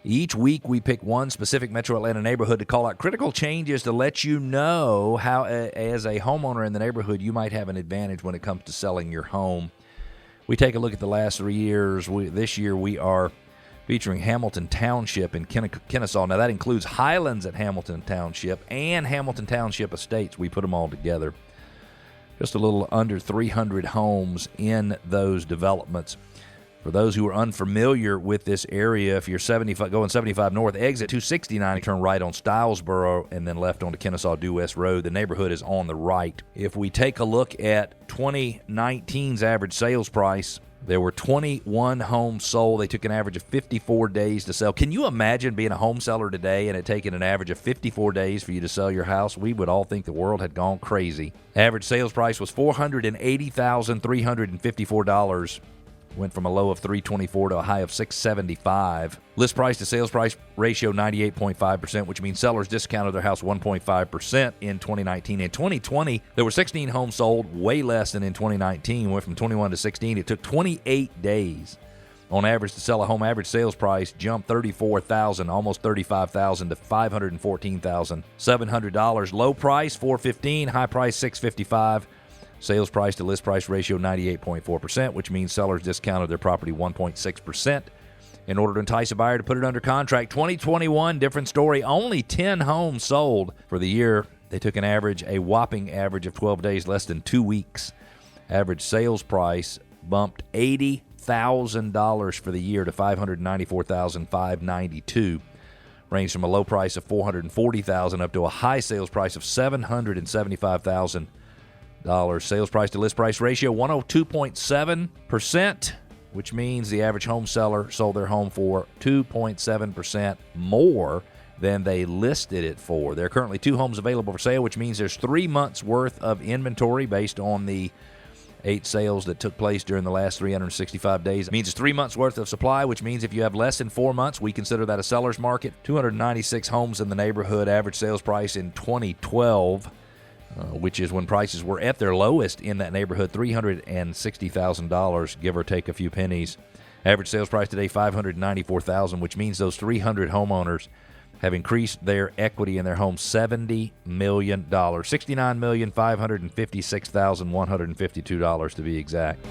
Each week, we pick one specific Metro Atlanta neighborhood to call out critical changes to let you know how, as a homeowner in the neighborhood, you might have an advantage when it comes to selling your home. We take a look at the last 3 years. This year, we are featuring Hamilton Township in Kennesaw. Now, that includes Highlands at Hamilton Township and Hamilton Township Estates. We put them all together. Just a little under 300 homes in those developments. For those who are unfamiliar with this area, if you're going 75 north, exit 269, turn right on Stylesboro, and then left onto Kennesaw Due West Road. The neighborhood is on the right. If we take a look at 2019's average sales price, there were 21 homes sold. They took an average of 54 days to sell. Can you imagine being a home seller today and it taking an average of 54 days for you to sell your house? We would all think the world had gone crazy. Average sales price was $480,354. Went from a low of $324 to a high of $675. List price to sales price ratio 98.5%, which means sellers discounted their house 1.5% in 2019. In 2020, there were 16 homes sold, way less than in 2019. Went from 21 to 16. It took 28 days on average to sell a home. Average sales price jumped $34,000, almost $35,000 to $514,700. Low price $415, high price $655. Sales price to list price ratio 98.4%, which means sellers discounted their property 1.6% in order to entice a buyer to put it under contract. 2021, different story. Only 10 homes sold for the year. They took a whopping average of 12 days, less than 2 weeks. Average sales price bumped $80,000 for the year to $594,592. Ranged from a low price of $440,000 up to a high sales price of $775,000. Sales price to list price ratio 102.7%, which means the average home seller sold their home for 2.7% more than they listed it for. There are currently 2 homes available for sale, which means there's 3 months worth of inventory based on the 8 sales that took place during the last 365 days. It means it's 3 months worth of supply, which means if you have less than 4 months, we consider that a seller's market. 296 homes in the neighborhood. Average sales price in 2012, which is when prices were at their lowest in that neighborhood, $360,000, give or take a few pennies. Average sales price today, $594,000, which means those 300 homeowners have increased their equity in their home $70 million, $69,556,152 to be exact.